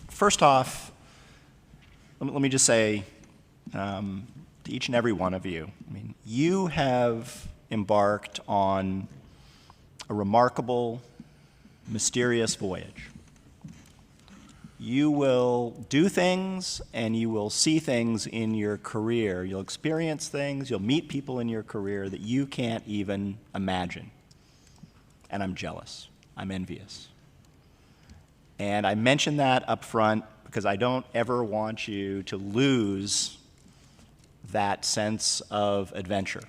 First off, let me just say to each and every one of you, I mean, you have embarked on a remarkable, mysterious voyage. You will do things and you will see things in your career. You'll experience things, you'll meet people in your career that you can't even imagine. And I'm jealous. I'm envious. And I mention that up front because I don't ever want you to lose that sense of adventure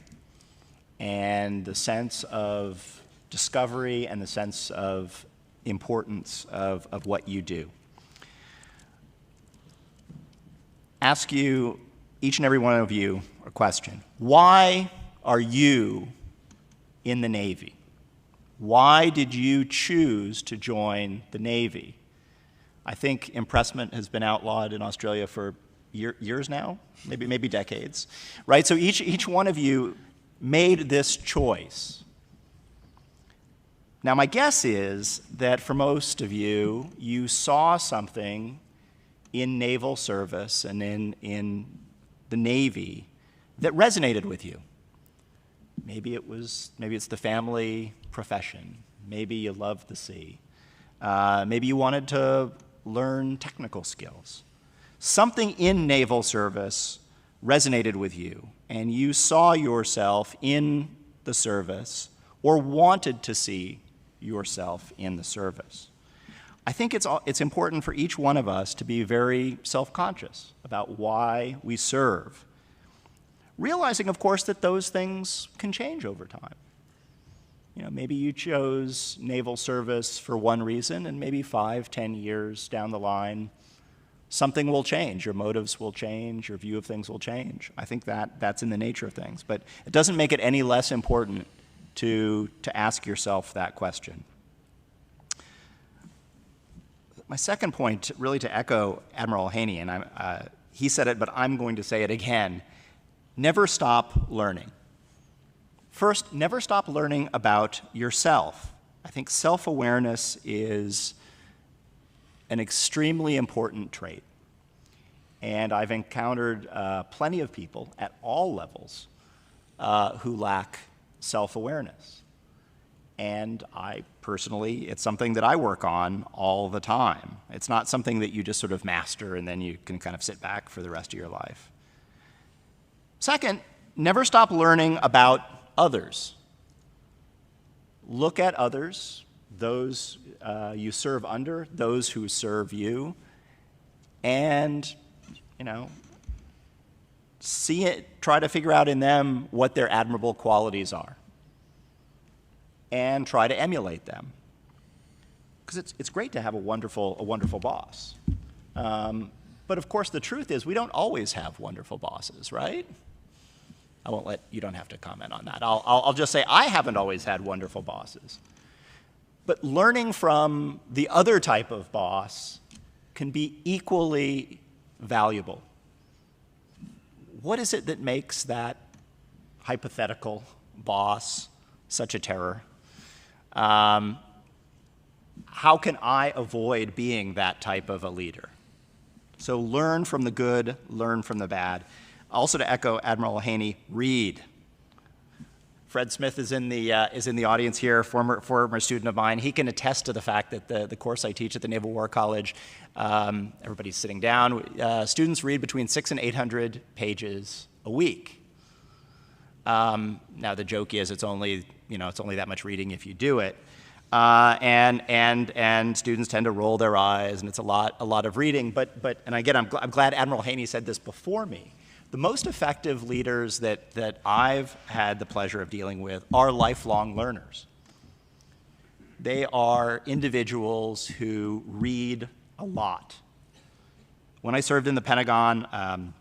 and the sense of discovery and the sense of importance of what you do. Ask you, each and every one of you, a question. Why are you in the Navy? Why did you choose to join the Navy? I think impressment has been outlawed in Australia for years now, maybe decades, right? So each one of you made this choice. Now, my guess is that for most of you, you saw something in naval service and in the Navy that resonated with you. Maybe it's the family profession. Maybe you love the sea. Maybe you wanted to learn technical skills. Something in naval service resonated with you, and you saw yourself in the service or wanted to see yourself in the service. I think it's important for each one of us to be very self-conscious about why we serve, realizing, of course, that those things can change over time. You know, maybe you chose naval service for one reason, and maybe 5, 10 years down the line, something will change. Your motives will change. Your view of things will change. I think that's in the nature of things. But it doesn't make it any less important to ask yourself that question. My second point, really to echo Admiral Haney, and he said it, but I'm going to say it again, never stop learning. First, never stop learning about yourself. I think self-awareness is an extremely important trait. And I've encountered plenty of people at all levels who lack self-awareness. And I personally, it's something that I work on all the time. It's not something that you just sort of master and then you can kind of sit back for the rest of your life. Second, never stop learning about others. Look at others, those you serve under, those who serve you, and, see it, try to figure out in them what their admirable qualities are, and try to emulate them. Because it's great to have a wonderful boss. But of course, the truth is we don't always have wonderful bosses, right? You don't have to comment on that. I'll just say I haven't always had wonderful bosses. But learning from the other type of boss can be equally valuable. What is it that makes that hypothetical boss such a terror? How can I avoid being that type of a leader? So learn from the good, learn from the bad. Also, to echo Admiral Haney, read. Fred Smith is in the audience here, former student of mine. He can attest to the fact that the course I teach at the Naval War College, everybody's sitting down. Students read between 600 and 800 pages a week. Now the joke is it's only that much reading if you do it, and students tend to roll their eyes, and it's a lot of reading. But again, I'm glad Admiral Haney said this before me. The most effective leaders that I've had the pleasure of dealing with are lifelong learners. They are individuals who read a lot. When I served in the Pentagon,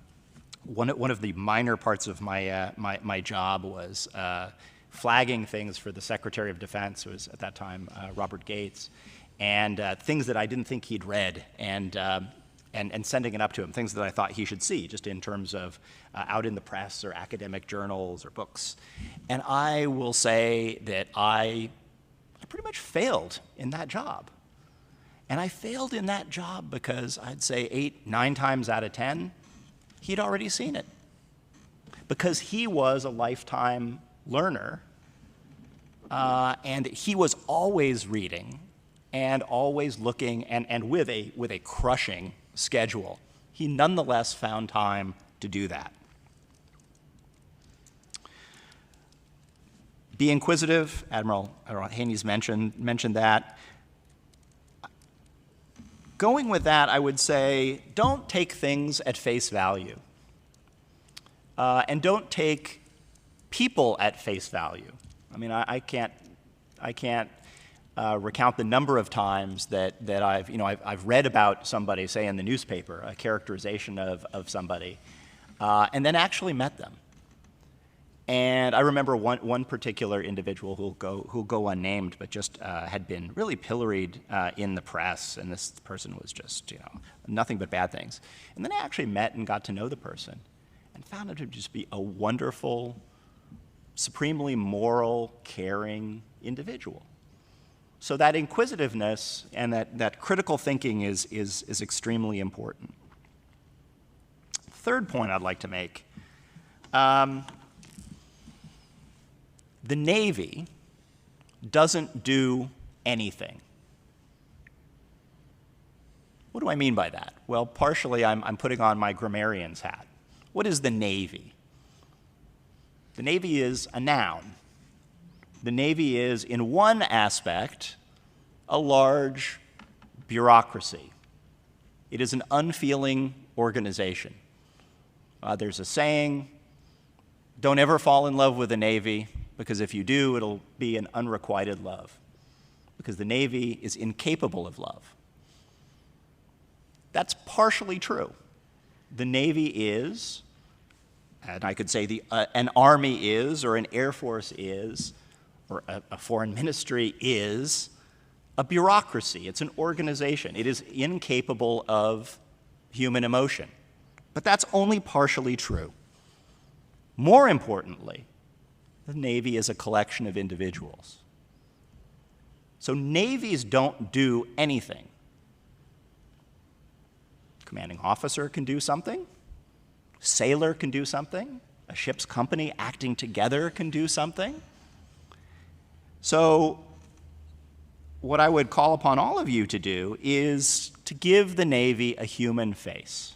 one of the minor parts of my job was flagging things for the Secretary of Defense, who was at that time Robert Gates, and things that I didn't think he'd read, and sending it up to him, things that I thought he should see, just in terms of out in the press or academic journals or books. And I will say that I pretty much failed in that job. And I failed in that job because I'd say 8, 9 times out of 10, he'd already seen it. Because he was a lifetime learner, and he was always reading and always looking, and with a crushing schedule, he nonetheless found time to do that. Be inquisitive. Admiral Haney's mentioned that. Going with that, I would say, don't take things at face value. And don't take people at face value. I mean, I can't recount the number of times that I've read about somebody, say in the newspaper, a characterization of somebody, and then actually met them. And I remember one particular individual who'll go unnamed, but just had been really pilloried in the press, and this person was just nothing but bad things. And then I actually met and got to know the person, and found him to just be a wonderful, supremely moral, caring individual. So that inquisitiveness and that critical thinking is extremely important. Third point I'd like to make. The Navy doesn't do anything. What do I mean by that? Well, partially I'm putting on my grammarian's hat. What is the Navy? The Navy is a noun. The Navy is, in one aspect, a large bureaucracy. It is an unfeeling organization. There's a saying, don't ever fall in love with the Navy, because if you do, it'll be an unrequited love, because the Navy is incapable of love. That's partially true. The Navy is, and I could say an army is, or an air force is, or a foreign ministry is, a bureaucracy. It's an organization. It is incapable of human emotion. But that's only partially true. More importantly, the Navy is a collection of individuals. So navies don't do anything. Commanding officer can do something. Sailor can do something. A ship's company acting together can do something. So what I would call upon all of you to do is to give the Navy a human face.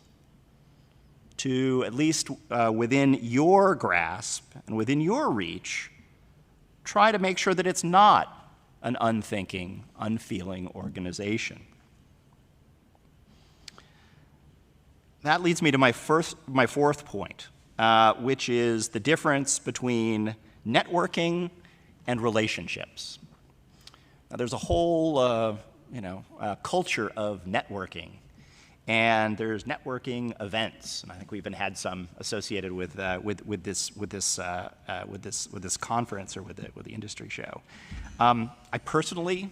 To, at least within your grasp and within your reach, try to make sure that it's not an unthinking, unfeeling organization. That leads me to my fourth point, which is the difference between networking and relationships. Now, there's a whole culture of networking. And there's networking events, and I think we even had some associated with this conference or with the industry show. I personally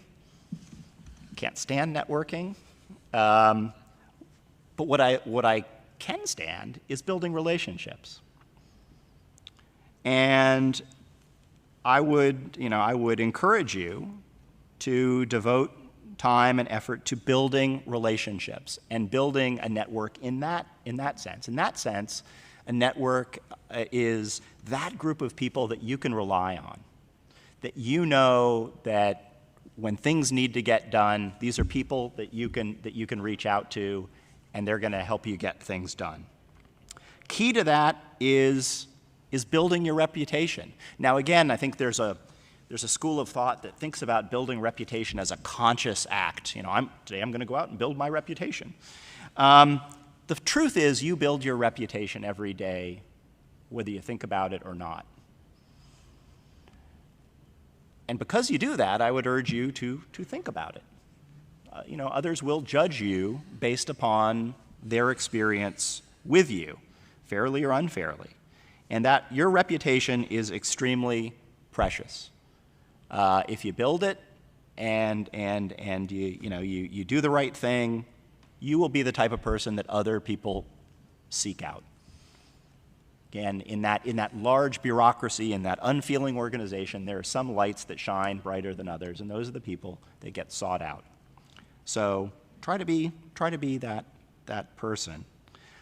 can't stand networking, but what I can stand is building relationships. And I would encourage you to devote time and effort to building relationships and building a network in that sense. In that sense, a network is that group of people that you can rely on, that you know that when things need to get done, these are people that you can reach out to, and they're going to help you get things done. Key to that is building your reputation. Now, again, I think there's a school of thought that thinks about building reputation as a conscious act. Today I'm going to go out and build my reputation. The truth is, you build your reputation every day, whether you think about it or not. And because you do that, I would urge you to think about it. Others will judge you based upon their experience with you, fairly or unfairly, and that your reputation is extremely precious. If you build it and you do the right thing, you will be the type of person that other people seek out. Again, in that large bureaucracy, in that unfeeling organization, there are some lights that shine brighter than others, and those are the people that get sought out. So try to be that person.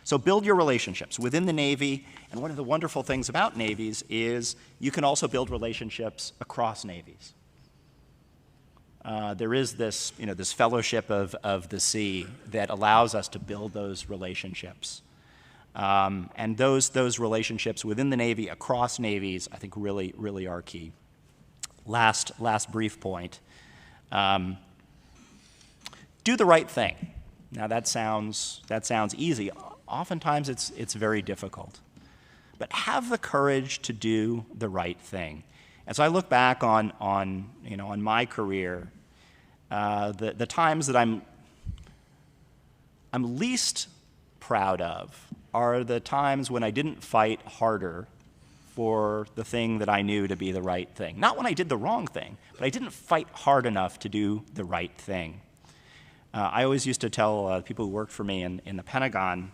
So build your relationships within the Navy, and one of the wonderful things about navies is you can also build relationships across navies. There is this, this fellowship of the sea that allows us to build those relationships. And those relationships within the Navy, across navies, I think really are key. Last brief point. Do the right thing. Now that sounds easy. Oftentimes it's very difficult. But have the courage to do the right thing. As I look back on my career, the times that I'm least proud of are the times when I didn't fight harder for the thing that I knew to be the right thing. Not when I did the wrong thing, but I didn't fight hard enough to do the right thing. I always used to tell people who worked for me in the Pentagon,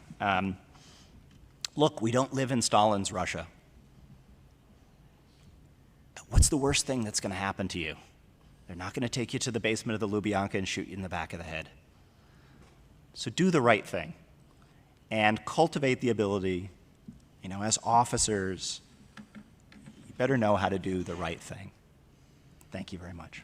look, we don't live in Stalin's Russia. What's the worst thing that's going to happen to you? They're not going to take you to the basement of the Lubyanka and shoot you in the back of the head. So do the right thing and cultivate the ability, as officers, you better know how to do the right thing. Thank you very much.